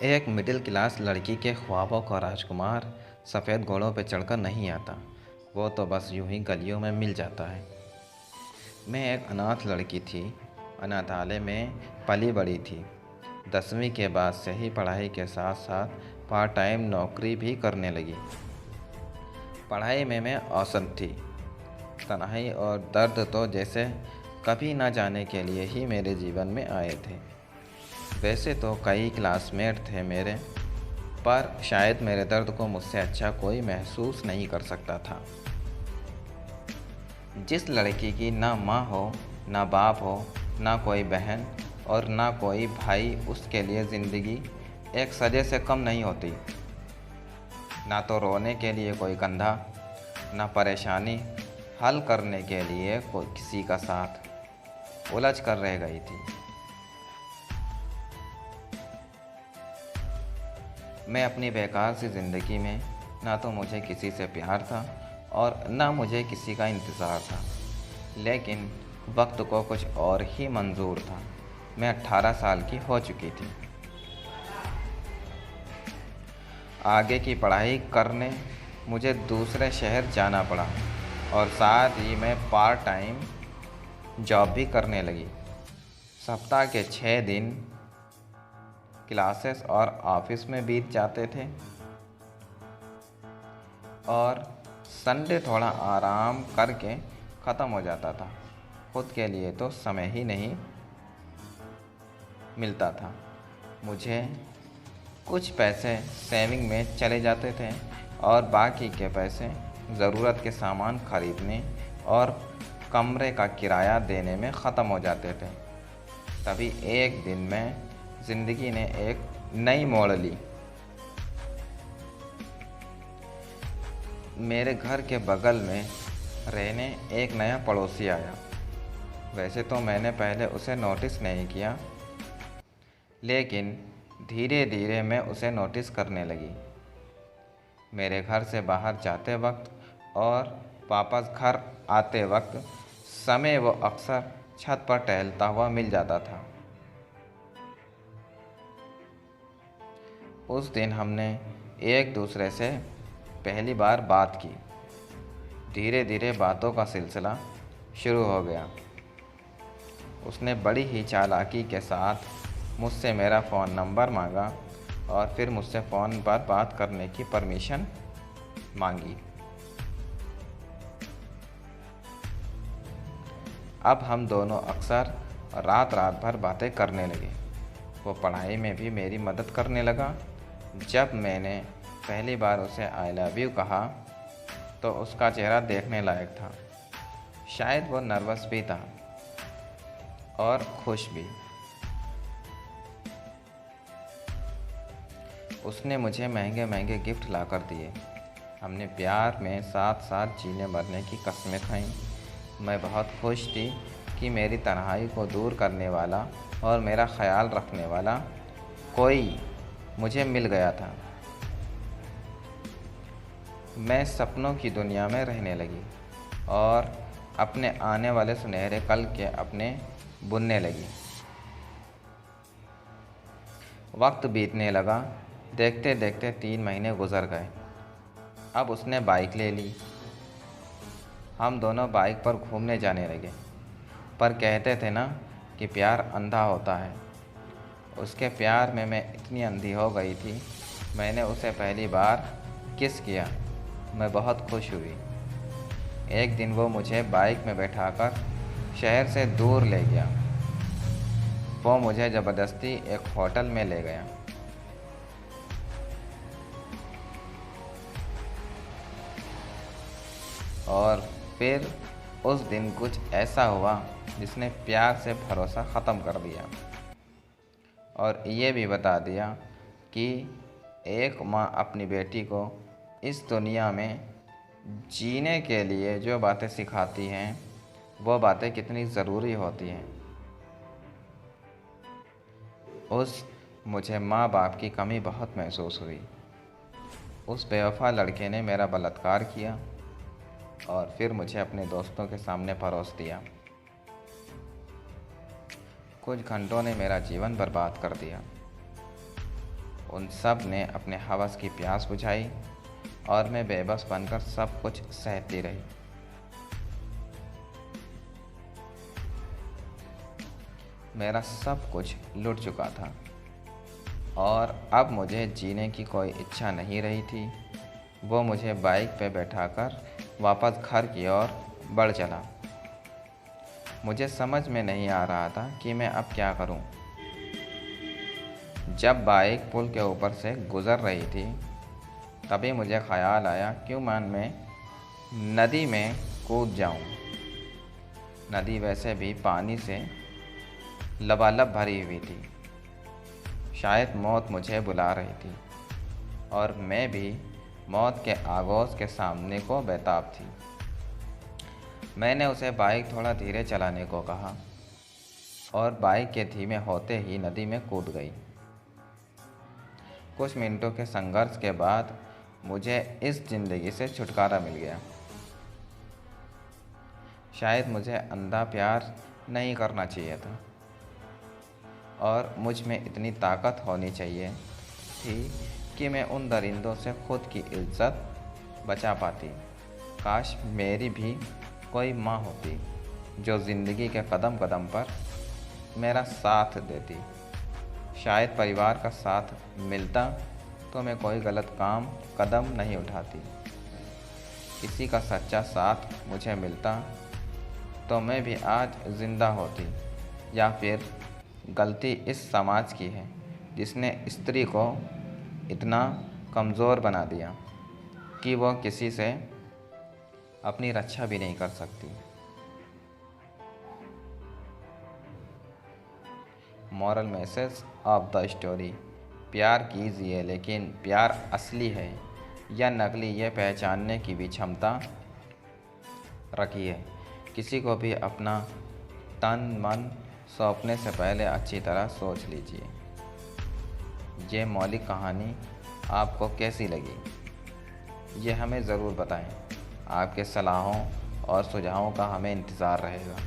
एक middle class लड़की के ख्वाबों का राजकुमार सफ़ेद घोड़ों पर चढ़कर नहीं आता। वो तो बस यूं ही गलियों में मिल जाता है। मैं एक अनाथ लड़की थी। अनाथालय में पली बड़ी थी। 10वीं के बाद से ही पढ़ाई के साथ साथ पार्ट टाइम नौकरी भी करने लगी। पढ़ाई में मैं औसत थी। तन्हाई और दर्द तो जैसे कभी ना जाने के लिए ही मेरे जीवन में आए थे। वैसे तो कई क्लासमेट थे मेरे, पर शायद मेरे दर्द को मुझसे अच्छा कोई महसूस नहीं कर सकता था। जिस लड़की की ना माँ हो, ना बाप हो, ना कोई बहन और ना कोई भाई, उसके लिए ज़िंदगी एक सज़े से कम नहीं होती। ना तो रोने के लिए कोई कंधा, ना परेशानी हल करने के लिए कोई किसी का साथ, उलझ कर रह गई थी। मैं अपनी बेकार सी ज़िंदगी में ना तो मुझे किसी से प्यार था और ना मुझे किसी का इंतज़ार था, लेकिन वक्त को कुछ और ही मंजूर था। मैं 18 साल की हो चुकी थी। आगे की पढ़ाई करने मुझे दूसरे शहर जाना पड़ा और साथ ही मैं पार्ट टाइम जॉब भी करने लगी। सप्ताह के 6 दिन क्लासेस और ऑफिस में बीत जाते थे और संडे थोड़ा आराम करके ख़त्म हो जाता था। खुद के लिए तो समय ही नहीं मिलता था। मुझे कुछ पैसे सेविंग में चले जाते थे और बाकी के पैसे ज़रूरत के सामान खरीदने और कमरे का किराया देने में ख़त्म हो जाते थे। तभी एक दिन में ज़िंदगी ने एक नई मोड़ ली। मेरे घर के बगल में रहने एक नया पड़ोसी आया। वैसे तो मैंने पहले उसे नोटिस नहीं किया, लेकिन धीरे धीरे मैं उसे नोटिस करने लगी। मेरे घर से बाहर जाते वक्त और वापस घर आते वक्त समय वो अक्सर छत पर टहलता हुआ मिल जाता था। उस दिन हमने एक दूसरे से पहली बार बात की। धीरे धीरे बातों का सिलसिला शुरू हो गया। उसने बड़ी ही चालाकी के साथ मुझसे मेरा फ़ोन नंबर मांगा और फिर मुझसे फ़ोन पर बात करने की परमिशन मांगी। अब हम दोनों अक्सर रात रात भर बातें करने लगे। वो पढ़ाई में भी मेरी मदद करने लगा। जब मैंने पहली बार उसे आई लव यू कहा तो उसका चेहरा देखने लायक था। शायद वो नर्वस भी था और खुश भी। उसने मुझे महंगे महंगे गिफ्ट ला कर दिए। हमने प्यार में साथ साथ जीने मरने की कस्में खाईं। मैं बहुत खुश थी कि मेरी तन्हाई को दूर करने वाला और मेरा ख्याल रखने वाला कोई मुझे मिल गया था। मैं सपनों की दुनिया में रहने लगी और अपने आने वाले सुनहरे कल के अपने बुनने लगी। वक्त बीतने लगा। देखते देखते 3 महीने गुजर गए। अब उसने बाइक ले ली। हम दोनों बाइक पर घूमने जाने लगे। पर कहते थे ना कि प्यार अंधा होता है। उसके प्यार में मैं इतनी अंधी हो गई थी। मैंने उसे पहली बार किस किया। मैं बहुत खुश हुई। एक दिन वो मुझे बाइक में बैठाकर शहर से दूर ले गया। वो मुझे ज़बरदस्ती एक होटल में ले गया। और फिर उस दिन कुछ ऐसा हुआ जिसने प्यार से भरोसा ख़त्म कर दिया और ये भी बता दिया कि एक माँ अपनी बेटी को इस दुनिया में जीने के लिए जो बातें सिखाती हैं, वो बातें कितनी ज़रूरी होती हैं। उस मुझे माँ बाप की कमी बहुत महसूस हुई। उस बेवफा लड़के ने मेरा बलात्कार किया और फिर मुझे अपने दोस्तों के सामने परोस दिया। कुछ घंटों ने मेरा जीवन बर्बाद कर दिया। उन सब ने अपने हवस की प्यास बुझाई और मैं बेबस बनकर सब कुछ सहती रही। मेरा सब कुछ लुट चुका था और अब मुझे जीने की कोई इच्छा नहीं रही थी। वो मुझे बाइक पे बैठाकर वापस घर की ओर बढ़ चला। मुझे समझ में नहीं आ रहा था कि मैं अब क्या करूं। जब बाइक पुल के ऊपर से गुज़र रही थी तभी मुझे ख़याल आया क्यों मैं नदी में कूद जाऊं। नदी वैसे भी पानी से लबालब भरी हुई थी। शायद मौत मुझे बुला रही थी और मैं भी मौत के आगोश के सामने को बेताब थी। मैंने उसे बाइक थोड़ा धीरे चलाने को कहा और बाइक के धीमे होते ही नदी में कूद गई। कुछ मिनटों के संघर्ष के बाद मुझे इस ज़िंदगी से छुटकारा मिल गया। शायद मुझे अंधा प्यार नहीं करना चाहिए था और मुझ में इतनी ताकत होनी चाहिए थी कि मैं उन दरिंदों से खुद की इज्जत बचा पाती। काश मेरी भी कोई माँ होती जो ज़िंदगी के कदम कदम पर मेरा साथ देती। शायद परिवार का साथ मिलता तो मैं कोई गलत कदम नहीं उठाती। किसी का सच्चा साथ मुझे मिलता तो मैं भी आज ज़िंदा होती। या फिर गलती इस समाज की है जिसने स्त्री को इतना कमज़ोर बना दिया कि वो किसी से अपनी रक्षा भी नहीं कर सकती। Moral message of the story: प्यार कीजिए लेकिन प्यार असली है या नकली ये पहचानने की भी क्षमता रखिए। किसी को भी अपना तन मन सौंपने से पहले अच्छी तरह सोच लीजिए। ये मौलिक कहानी आपको कैसी लगी ये हमें ज़रूर बताएं। आपके सलाहों और सुझावों का हमें इंतज़ार रहेगा।